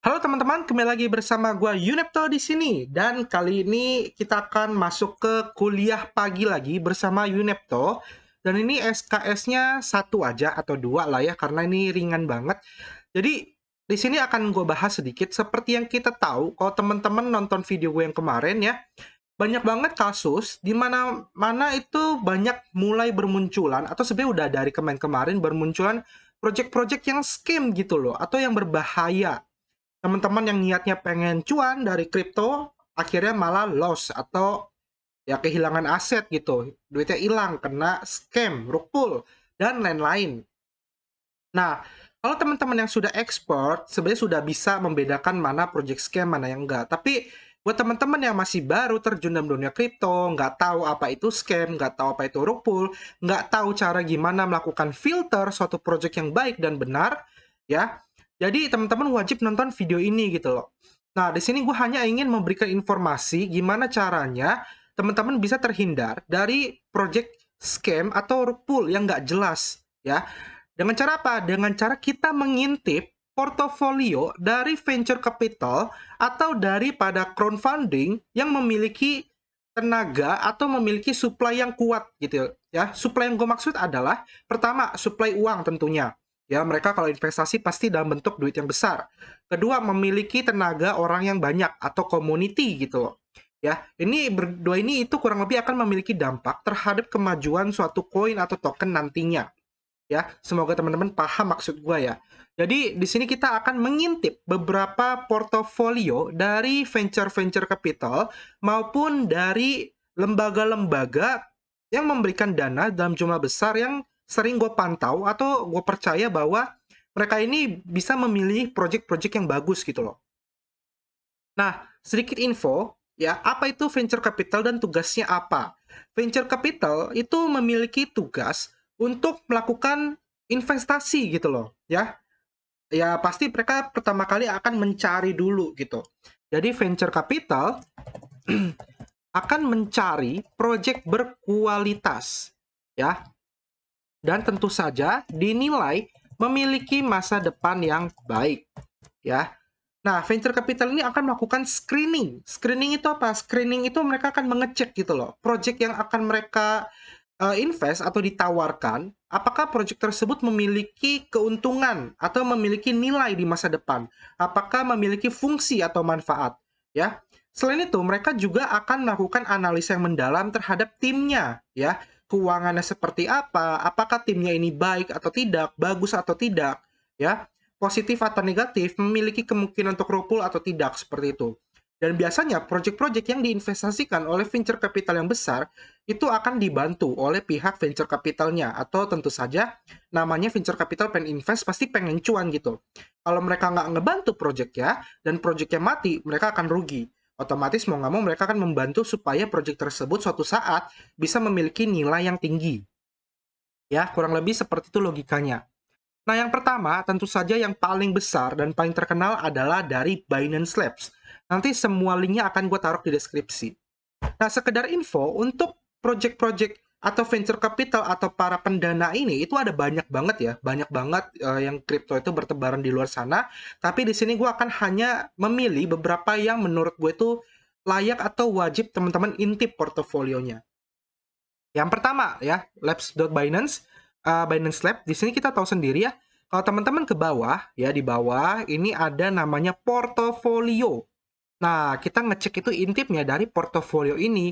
Halo teman-teman, kembali lagi bersama gua Yunepto di sini. Dan kali ini kita akan masuk ke kuliah pagi lagi bersama Yunepto. Dan ini SKS-nya satu aja atau dua lah ya, karena ini ringan banget. Jadi di sini akan gue bahas sedikit. Seperti yang kita tahu, kalau teman-teman nonton video gue yang kemarin ya, banyak banget kasus di mana itu banyak mulai bermunculan atau sebenarnya udah dari kemarin bermunculan project-project yang scam gitu loh, atau yang berbahaya. Teman-teman yang niatnya pengen cuan dari kripto akhirnya malah loss atau ya kehilangan aset gitu, duitnya hilang kena scam, rug pull, dan lain-lain. Nah, kalau teman-teman yang sudah expert sebenarnya sudah bisa membedakan mana project scam mana yang enggak. Tapi buat teman-teman yang masih baru terjun dalam dunia kripto, nggak tahu apa itu scam, nggak tahu apa itu rug pull, nggak tahu cara gimana melakukan filter suatu project yang baik dan benar, ya. Jadi teman-teman wajib nonton video ini gitu loh. Nah, di sini gue hanya ingin memberikan informasi gimana caranya teman-teman bisa terhindar dari project scam atau rug pull yang nggak jelas, ya. Dengan cara apa? Dengan cara kita mengintip portofolio dari venture capital atau daripada crowdfunding yang memiliki tenaga atau memiliki supply yang kuat gitu ya. Supply yang gue maksud adalah pertama supply uang tentunya. Ya, mereka kalau investasi pasti dalam bentuk duit yang besar. Kedua, memiliki tenaga orang yang banyak atau community gitu loh. Ya, ini berdua ini itu kurang lebih akan memiliki dampak terhadap kemajuan suatu koin atau token nantinya. Ya, semoga teman-teman paham maksud gue ya. Jadi di sini kita akan mengintip beberapa portofolio dari venture-venture capital maupun dari lembaga-lembaga yang memberikan dana dalam jumlah besar yang sering gue pantau atau gue percaya bahwa mereka ini bisa memilih project-project yang bagus gitu loh. Nah, sedikit info ya, apa itu venture capital dan tugasnya apa? Venture capital itu memiliki tugas untuk melakukan investasi gitu loh, ya. Ya pasti mereka pertama kali akan mencari dulu gitu. Jadi venture capital akan mencari project berkualitas, ya. Dan tentu saja dinilai memiliki masa depan yang baik, ya. Nah, venture capital ini akan melakukan screening. Screening itu apa? Screening itu mereka akan mengecek gitu loh. Project yang akan mereka invest atau ditawarkan, apakah project tersebut memiliki keuntungan atau memiliki nilai di masa depan? Apakah memiliki fungsi atau manfaat? Ya. Selain itu, mereka juga akan melakukan analisa yang mendalam terhadap timnya, ya. Keuangannya seperti apa? Apakah timnya ini baik atau tidak, bagus atau tidak, ya positif atau negatif, memiliki kemungkinan untuk rupul atau tidak, seperti itu. Dan biasanya project-project yang diinvestasikan oleh venture capital yang besar itu akan dibantu oleh pihak venture capitalnya atau tentu saja namanya venture capital pengen invest pasti pengen cuan gitu. Kalau mereka nggak ngebantu projectnya dan projectnya mati, mereka akan rugi. Otomatis mau nggak mau mereka akan membantu supaya project tersebut suatu saat bisa memiliki nilai yang tinggi. Ya, kurang lebih seperti itu logikanya. Nah, yang pertama, tentu saja yang paling besar dan paling terkenal adalah dari Binance Labs. Nanti semua linknya akan gue taruh di deskripsi. Nah, sekedar info, untuk project-project atau venture capital atau para pendana ini, itu ada banyak banget ya. Banyak banget yang kripto itu bertebaran di luar sana. Tapi di sini gue akan hanya memilih beberapa yang menurut gue itu layak atau wajib teman-teman intip portofolionya. Yang pertama ya, labs.binance, Binance Lab. Di sini kita tahu sendiri ya, kalau teman-teman ke bawah, ya di bawah ini ada namanya portofolio. Nah, kita ngecek itu intipnya dari portofolio ini.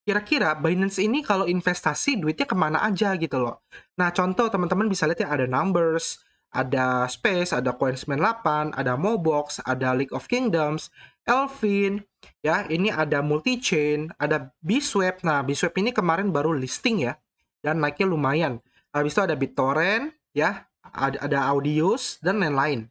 Kira-kira Binance ini kalau investasi duitnya kemana aja gitu loh. Nah, contoh teman-teman bisa lihat ya ada Numbers, ada Space, ada Coin98, ada Mobox, ada League of Kingdoms, Elfin, ya ini ada Multichain, ada Bswap. Nah, Bswap ini kemarin baru listing ya, dan naiknya lumayan. Habis itu ada BitTorrent, ya, ada Audius, dan lain-lain.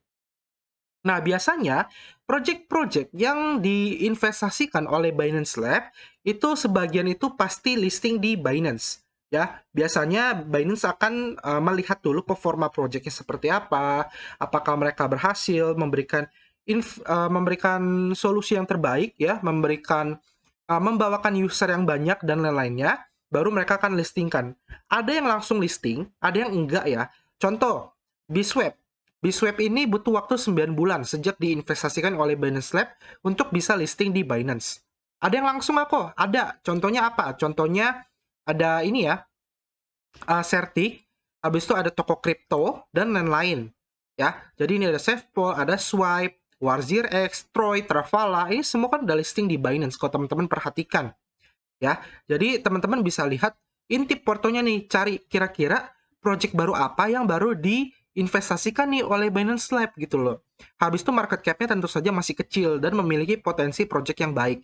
Nah, biasanya project-project yang diinvestasikan oleh Binance Lab itu sebagian itu pasti listing di Binance. Ya, biasanya Binance akan melihat dulu performa projectnya seperti apa, apakah mereka berhasil memberikan solusi yang terbaik ya, membawakan user yang banyak dan lain-lainnya, baru mereka akan listingkan. Ada yang langsung listing, ada yang enggak ya. Contoh, Bswap. Bswap ini butuh waktu 9 bulan sejak diinvestasikan oleh Binance Lab untuk bisa listing di Binance. Ada yang langsung kok? Ada. Contohnya apa? Contohnya ada ini ya, Certic, habis itu ada toko kripto, dan lain-lain. Ya, jadi ini ada SafePol, ada Swipe, WarZirX, Troy, Travala, ini semua kan udah listing di Binance, kalau teman-teman perhatikan. Ya, jadi teman-teman bisa lihat intip portonya nih, cari kira-kira project baru apa yang baru diinvestasikan nih oleh Binance Lab gitu loh. Habis itu market cap-nya tentu saja masih kecil dan memiliki potensi project yang baik.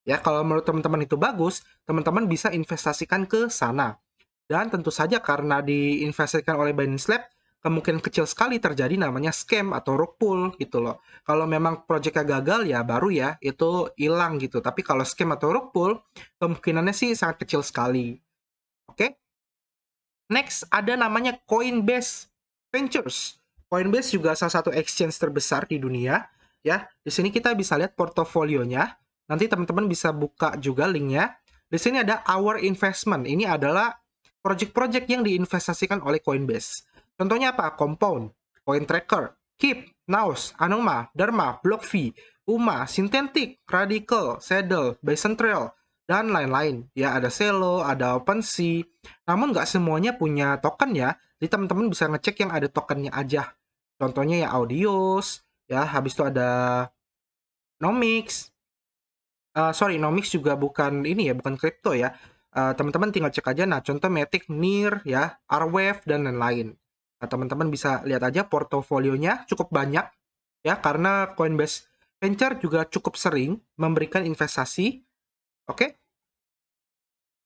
Ya, kalau menurut teman-teman itu bagus, teman-teman bisa investasikan ke sana. Dan tentu saja karena diinvestasikan oleh Binance Lab, kemungkinan kecil sekali terjadi namanya scam atau rug pull gitu loh. Kalau memang proyeknya gagal ya baru ya itu hilang gitu. Tapi kalau scam atau rug pull, kemungkinannya sih sangat kecil sekali. Oke. Next ada namanya Coinbase Ventures. Coinbase juga salah satu exchange terbesar di dunia ya. Di sini kita bisa lihat portofolionya. Nanti teman-teman bisa buka juga linknya. Di sini ada Our Investment. Ini adalah project-project yang diinvestasikan oleh Coinbase. Contohnya apa? Compound, CoinTracker, Keep, Naus, Anoma, Dharma, BlockFi, UMA, Synthetic, Radical, Saddle, Bison Trail, dan lain-lain. Ya, ada Celo, ada OpenSea. Namun nggak semuanya punya token ya. Jadi teman-teman bisa ngecek yang ada tokennya aja. Contohnya ya Audios, ya habis itu ada Nomics. Nomics juga bukan ini ya, bukan kripto ya. Teman-teman tinggal cek aja. Nah, contoh Matic, NIR, ya, Arweave, dan lain-lain. Nah, teman-teman bisa lihat aja portofolionya cukup banyak ya, karena Coinbase Venture juga cukup sering memberikan investasi. Oke.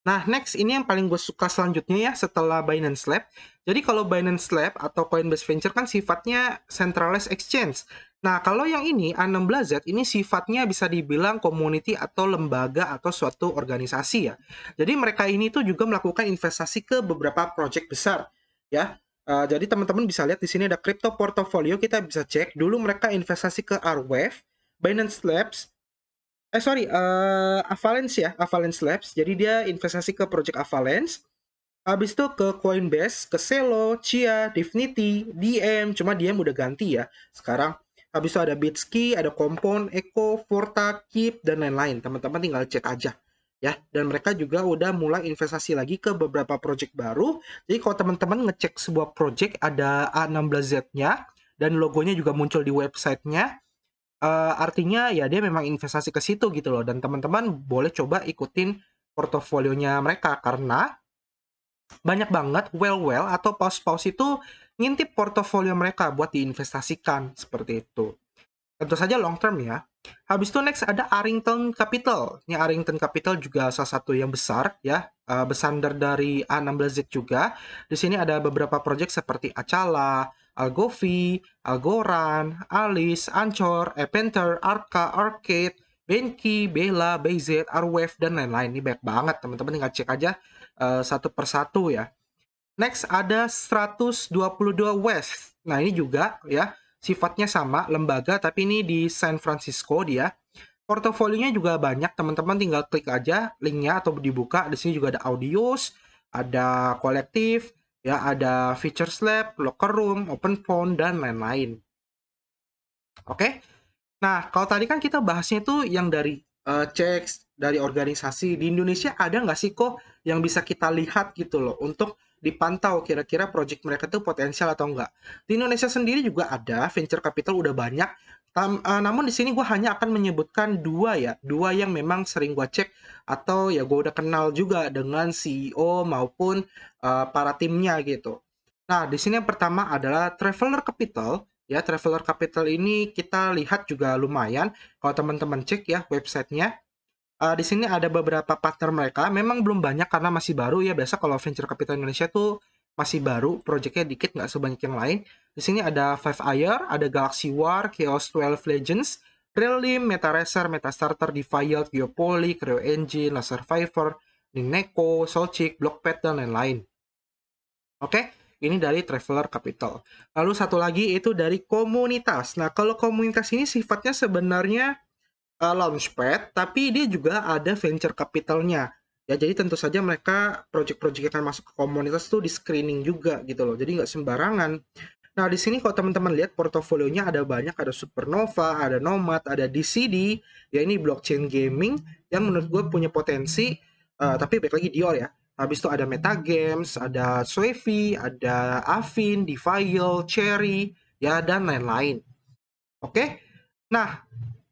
Nah, next ini yang paling gue suka selanjutnya ya setelah Binance Lab. Jadi kalau Binance Lab atau Coinbase Venture kan sifatnya centralized exchange. Nah, kalau yang ini A16Z ini sifatnya bisa dibilang community atau lembaga atau suatu organisasi ya. Jadi mereka ini tuh juga melakukan investasi ke beberapa project besar ya. Jadi teman-teman bisa lihat di sini ada crypto portfolio, kita bisa cek dulu mereka investasi ke Arweave, Binance Labs, Avalanche ya, Avalanche Labs. Jadi dia investasi ke project Avalanche. Habis itu ke Coinbase, ke Celo, Chia, Divinity, DM. Cuma DM udah ganti ya sekarang. Habis itu ada Bitski, ada Compound, Echo, Forta, Keep, dan lain-lain. Teman-teman tinggal cek aja. Ya, dan mereka juga udah mulai investasi lagi ke beberapa project baru. Jadi kalau teman-teman ngecek sebuah project ada A16Z-nya dan logonya juga muncul di websitenya, artinya ya dia memang investasi ke situ gitu loh, dan teman-teman boleh coba ikutin portofolionya mereka karena banyak banget well atau paus-paus itu ngintip portofolio mereka buat diinvestasikan seperti itu. Tentu saja long term ya. Habis itu next ada Arrington Capital. Ini Arrington Capital juga salah satu yang besar ya, bersandar dari A16Z juga. Di sini ada beberapa project seperti Acala, Algovi, Algorand, Alice, Anchor, Epenter, Arca, Arcade, Benki, Bella, BZ, Arwave, dan lain-lain. Ini banyak banget, teman-teman tinggal cek aja satu persatu ya. Next ada 122 West. Nah, ini juga ya sifatnya sama, lembaga, tapi ini di San Francisco dia. Portofolionya juga banyak, teman-teman tinggal klik aja linknya atau dibuka. Di sini juga ada Audios, ada Kolektif, ya ada Features Lab, Locker Room, Open Phone, dan lain-lain. Oke? Nah, kalau tadi kan kita bahasnya tuh yang dari cek, dari organisasi. Di Indonesia ada nggak sih kok yang bisa kita lihat gitu loh untuk dipantau kira-kira project mereka tuh potensial atau enggak. Di Indonesia sendiri juga ada venture capital udah banyak. Namun di sini gue hanya akan menyebutkan dua ya, dua yang memang sering gue cek atau ya gue udah kenal juga dengan CEO maupun para timnya gitu. Nah, di sini yang pertama adalah Traveler Capital. Ya, Traveler Capital ini kita lihat juga lumayan. Kalau teman-teman cek ya websitenya, di sini ada beberapa partner mereka. Memang belum banyak karena masih baru ya. Biasa kalau venture capital Indonesia tuh masih baru, projectnya dikit, nggak sebanyak yang lain. Di sini ada Five Ayer, ada Galaxy War, Chaos 12 Legends, Realim, MetaRacer, MetaStarter, Defiant, Geopoly, Creo Engine, La Survivor, Nineko, Solchik, Blockpad, dan lain-lain. Oke, ini dari Traveler Capital. Lalu satu lagi itu dari komunitas. Nah, kalau komunitas ini sifatnya sebenarnya launchpad, tapi dia juga ada venture capitalnya. Ya, jadi tentu saja mereka project-project yang akan masuk ke komunitas itu di screening juga gitu loh. Jadi nggak sembarangan. Nah, di sini kalau teman-teman lihat portofolionya ada banyak, ada Supernova, ada Nomad, ada DCD, ya ini blockchain gaming yang menurut gue punya potensi, tapi baik lagi Dior ya. Habis itu ada Metagames, ada Swevy, ada Afin, Devial, Cherry, ya dan lain-lain. Oke? Nah,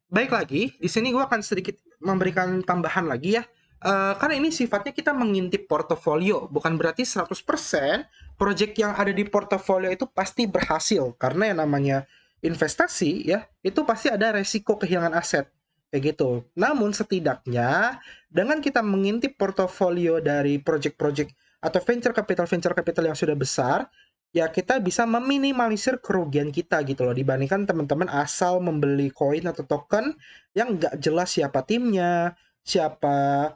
baik lagi, di sini gue akan sedikit memberikan tambahan lagi ya. Karena ini sifatnya kita mengintip portofolio, bukan berarti 100% project yang ada di portofolio itu pasti berhasil. Karena yang namanya investasi ya, itu pasti ada resiko kehilangan aset. Kayak gitu. Namun setidaknya dengan kita mengintip portofolio dari project-project atau venture capital yang sudah besar, ya kita bisa meminimalisir kerugian kita gitu loh dibandingkan teman-teman asal membeli koin atau token yang nggak jelas siapa timnya, siapa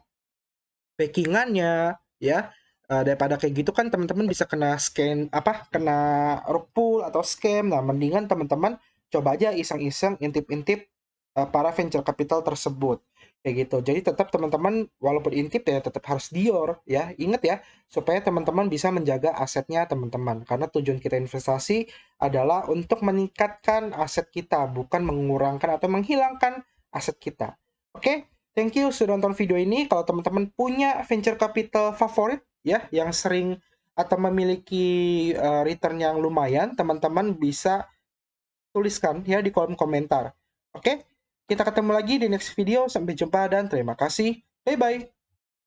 backingannya, ya. Daripada kayak gitu kan teman-teman bisa kena scan apa kena rug pull atau scam. Nah, mendingan teman-teman coba aja iseng-iseng intip-intip para venture capital tersebut. Kayak gitu. Jadi tetap teman-teman walaupun intip ya tetap harus Dior ya. Ingat ya, supaya teman-teman bisa menjaga asetnya teman-teman. Karena tujuan kita investasi adalah untuk meningkatkan aset kita, bukan mengurangkan atau menghilangkan aset kita. Oke? Thank you sudah nonton video ini. Kalau teman-teman punya venture capital favorit ya yang sering atau memiliki return yang lumayan, teman-teman bisa tuliskan ya di kolom komentar. Oke? Kita ketemu lagi di next video. Sampai jumpa dan terima kasih. Bye bye.